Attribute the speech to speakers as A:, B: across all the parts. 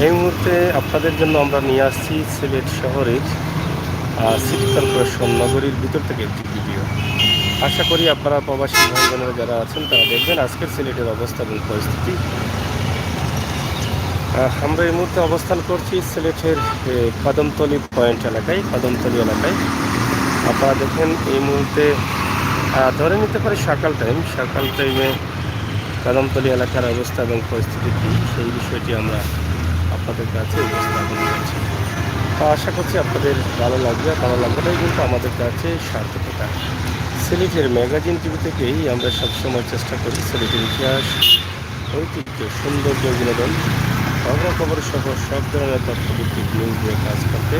A: এই মুহূর্তে আপনাদের জন্য আমরা নিয়ে আসছি সিলেট শহরের সিটি কর্পোরেশন নগরীর ভিতর থেকে একটি ভিডিও। আশা করি আপনারা প্রবাসী ভাই বোনেরা যারা আছেন তারা দেখবেন আজকের সিলেটের অবস্থা এবং পরিস্থিতি। আমরা এই মুহূর্তে অবস্থান করছি সিলেটের কদমতলী পয়েন্ট এলাকায়, কদমতলী এলাকায়। আপনারা দেখেন এই মুহূর্তে ধরে নিতে পারে সকাল টাইমে কদমতলী এলাকার অবস্থা এবং পরিস্থিতি কী সেই বিষয়টি আমরা আপনাদের কাছে উপস্থাপন করছি। তো আশা করছি আপনাদের ভালো লাগবে। ভালো লাগবেটাই কিন্তু আমাদের কাছে সার্থকতা। সিলেটের ম্যাগাজিন টিভি থেকেই আমরা সবসময় চেষ্টা করি সিলেটের ইতিহাস, ঐতিহ্য, সৌন্দর্য, বিনোদন, খবরাখবর সহ সব ধরনের তথ্যভিত্তিক নিউজ দিয়ে কাজ করতে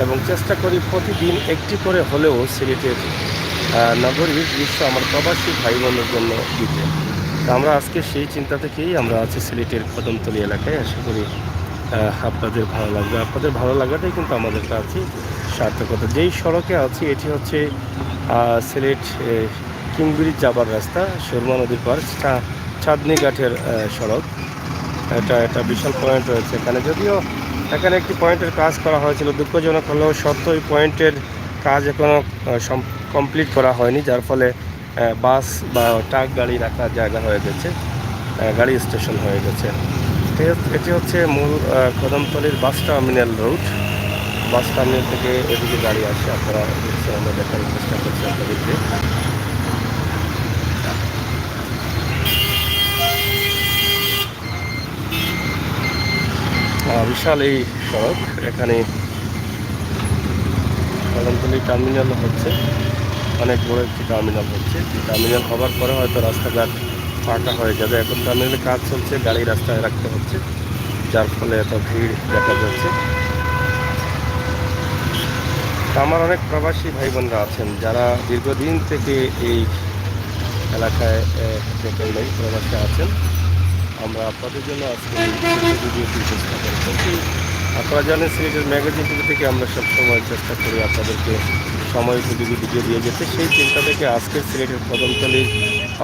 A: এবং চেষ্টা করি প্রতিদিন একটি করে হলেও সিলেটের নগরীর দৃশ্য আমার প্রবাসী ভাই বোনের জন্য দিতে। তো আমরা আজকে সেই চিন্তা থেকেই আমরা আছি সিলেটের কদমতলী এলাকায়। আশা করি আপনাদের ভালো লাগবে। আপনাদের ভালো লাগাটাই কিন্তু আমাদের কাছে সার্থকতা। যেই সড়কে আছি এটি হচ্ছে সিলেট কিং ব্রিজ যাবার রাস্তা, সুরমা নদীর পার, চাঁদনি ঘাটের সড়ক। এটা বিশাল পয়েন্ট রয়েছে এখানে। যদিও এখানে একটি পয়েন্টের কাজ করা হয়েছিল, দুঃখজনক হলেও সত্য এই পয়েন্টের কাজ এখনও কমপ্লিট করা হয়নি, যার ফলে বাস বা ট্রাক গাড়ি রাখার জায়গা হয়ে গেছে, গাড়ি স্টেশন হয়ে গেছে। এটি হচ্ছে মূল কদমতলীর bus terminal route. Bus terminal থেকে এদিকে গাড়ি আসে। আপনারা আমরা দেখার চেষ্টা করছি আপনাদেরকে। বিশাল এই সড়ক, এখানে কদমতলী টার্মিনাল হচ্ছে, অনেক বড় একটি টার্মিনাল হচ্ছে। টার্মিনাল হবার পরে হয়তো রাস্তাঘাট ফাঁকা হয়ে যাবে। এখন টার্মিনালে কাজ চলছে, গাড়ি রাস্তায় রাখতে হচ্ছে, যার ফলে এত ভিড় দেখা যাচ্ছে। আমার অনেক প্রবাসী ভাই বোনরা আছেন যারা দীর্ঘদিন থেকে এই এলাকায় দেখেন নেই, প্রবাসে আছেন। আমরা আপনাদের জন্য আজকে ভিডিওটি উপস্থাপন করছি। আপনারা জানেন সিলেটের ম্যাগাজিন টিভি থেকে আমরা সবসময় চেষ্টা করি আপনাদেরকে সময় উপযোগী ভিডিও দিয়ে যেতে। সেই চিন্তা থেকে আজকের সিলেটের কদমতলীর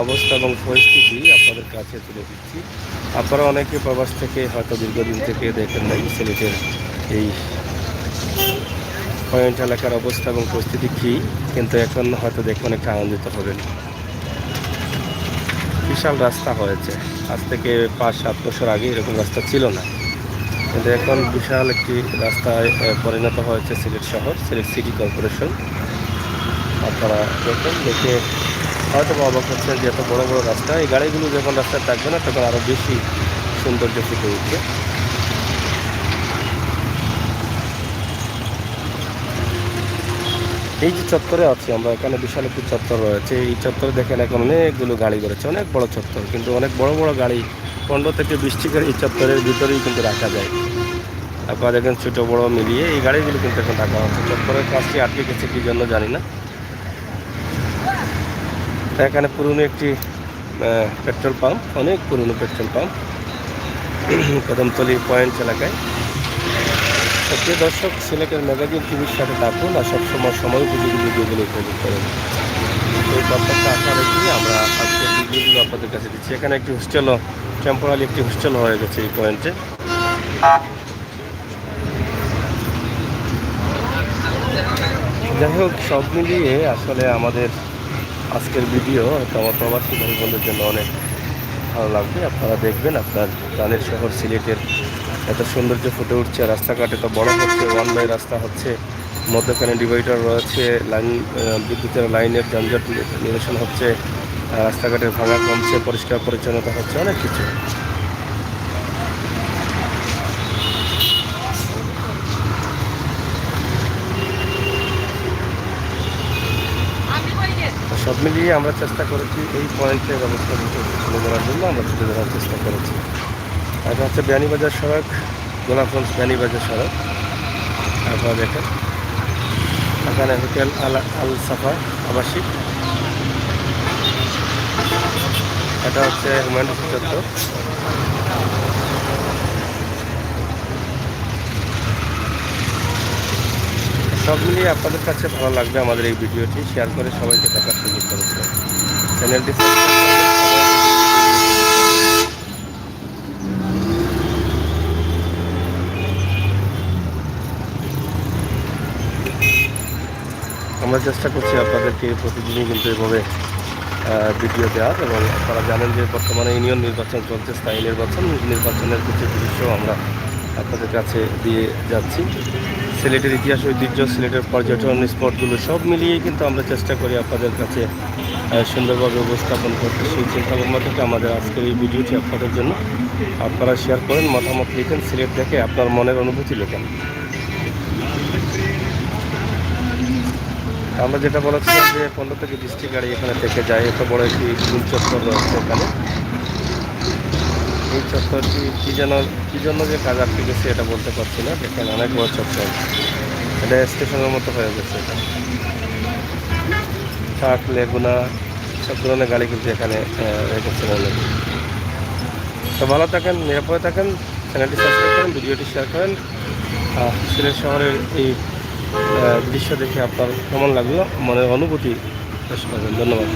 A: অবস্থা এবং পরিস্থিতি আপনাদের কাছে তুলে দিচ্ছি। আপনারা অনেকে প্রবাস থেকে হয়তো দীর্ঘদিন থেকে দেখেন নাই সিলেটের এই পয়েন্ট এলাকার অবস্থা এবং পরিস্থিতি কী, কিন্তু এখন হয়তো দেখে অনেকটা আনন্দিত হবেন। বিশাল রাস্তা হয়েছে, আজ থেকে 5-7 বছর আগে এরকম রাস্তা ছিল না, কিন্তু এখন বিশাল একটি রাস্তায় পরিণত হয়েছে সিলেট শহর, সিলেট সিটি কর্পোরেশন। আপনারা দেখে হয়তো অবাক হচ্ছেন যে এত বড় বড় রাস্তা। এই গাড়িগুলো যখন রাস্তায় থাকবে না তখন আরও বেশি সৌন্দর্য ফুটে উঠবে। এই যে চত্বরে আছি আমরা, এখানে বিশাল একটি চত্বর রয়েছে। এই চত্বরে দেখেন এখন অনেকগুলো গাড়ি বেরোচ্ছে, অনেক বড় চত্বর, কিন্তু অনেক বড় বড় গাড়ি 15 থেকে 20টি গাড়ি এই চত্বরের ভিতরেই কিন্তু রাখা যায়। আপনারা দেখেন ছোটো বড় মিলিয়ে এই গাড়িগুলো কিন্তু এখন রাখা হচ্ছে। চত্বরের কাজটি আটকে গেছে কী জন্য জানি না। এখানে পুরনো একটি পেট্রোল পাম্প, অনেক পুরনো পেট্রোল পাম্প, কদমতলী পয়েন্ট এলাকায়। প্রিয় দর্শক, সিলেটের ম্যাগাজিন টিভির সাথে থাকুন আর সবসময় সময় উপযোগী ভিডিওগুলো উপভোগ করেন। এই প্রত্যেকটা আশা রেখে আমরা আজকের ভিডিওগুলো আপনাদের কাছে দিচ্ছি। এখানে একটি হোস্টেলও, টেম্পোরারি একটি হোস্টেল হয়ে গেছে এই পয়েন্টে। যাই হোক, সব মিলিয়ে আসলে আমাদের আজকের ভিডিও হয়তো আমার প্রবাসী ভাই বোনদের জন্য অনেক ভালো লাগবে। আপনারা দেখবেন আপনার প্রাণের শহর সিলেটের এত সৌন্দর্য ফুটে উঠছে, রাস্তাঘাট এত বড় হচ্ছে, ওয়ান ওয়ে রাস্তা হচ্ছে, মধ্যখানে ডিভাইডার রয়েছে, বিদ্যুতের লাইনের যানজট নিরসন হচ্ছে, রাস্তাঘাটের ভাঙা কমছে, পরিষ্কার পরিচ্ছন্নতা হচ্ছে, অনেক কিছু। সব মিলিয়ে আমরা চেষ্টা করেছি এই পয়েন্টের ব্যবস্থা তুলে ধরার জন্য আমরা তুলে ধরার চেষ্টা করেছি। এটা হচ্ছে বিয়ানীবাজার সড়ক, গোলাপগঞ্জ বিয়ানীবাজার সড়ক। আপনারা দেখেন এখানে হোটেল আল সাফা আবাসিক। এটা হচ্ছে হুমায়ুন চত্বর। সব মিলিয়ে আপনাদের কাছে ভালো লাগবে আমাদের এই ভিডিওটি। শেয়ার করে সবাইকে দেখার সুযোগ করেছে। চ্যানেলটি আমরা চেষ্টা করছি আপনাদেরকে প্রতিদিনই কিন্তু এভাবে ভিডিও দেওয়ার, এবং আপনারা জানেন যে বর্তমানে ইউনিয়ন নির্বাচন চলছে, স্থায়ী নির্বাচনের কিছু দৃশ্য আমরা আপনাদের কাছে দিয়ে যাচ্ছি। সিলেটের ইতিহাস, ঐতিহ্য, সিলেটের পর্যটন স্পটগুলো সব মিলিয়েই কিন্তু আমরা চেষ্টা করি আপনাদের কাছে সুন্দরভাবে উপস্থাপন করতে। সেই চিন্তাভাবনা থেকে আমাদের আজকের এই ভিডিওটি আপনাদের জন্য। আপনারা শেয়ার করেন, মতামত লিখেন, সিলেট দেখে আপনার মনের অনুভূতি লেখেন। আমরা যেটা বলেছিলাম যে 15 থেকে 20টি গাড়ি এখানে থেকে যায়, এত বড় একটি ফুল চত্বর রয়েছে এখানে। এই চত্বরটি কী জন্য যে কাজ আটকে গেছে এটা বলতে পারছি না। দেখেন অনেক বড় চত্বর, এটা স্টেশনের মতো হয়ে গেছে। এটা ট্রাক, লেগুনা সব ধরনের গাড়ি কিন্তু এখানে রেখেছেন অনেক। তো ভালো থাকেন, নিরাপদে থাকেন, চ্যানেলটি সাবস্ক্রাইব করেন, ভিডিওটি শেয়ার করেন। সিলেট শহরের এই দৃশ্য দেখে আপনার কেমন লাগলো, মনের অনুভূতি প্রকাশ করবেন। ধন্যবাদ।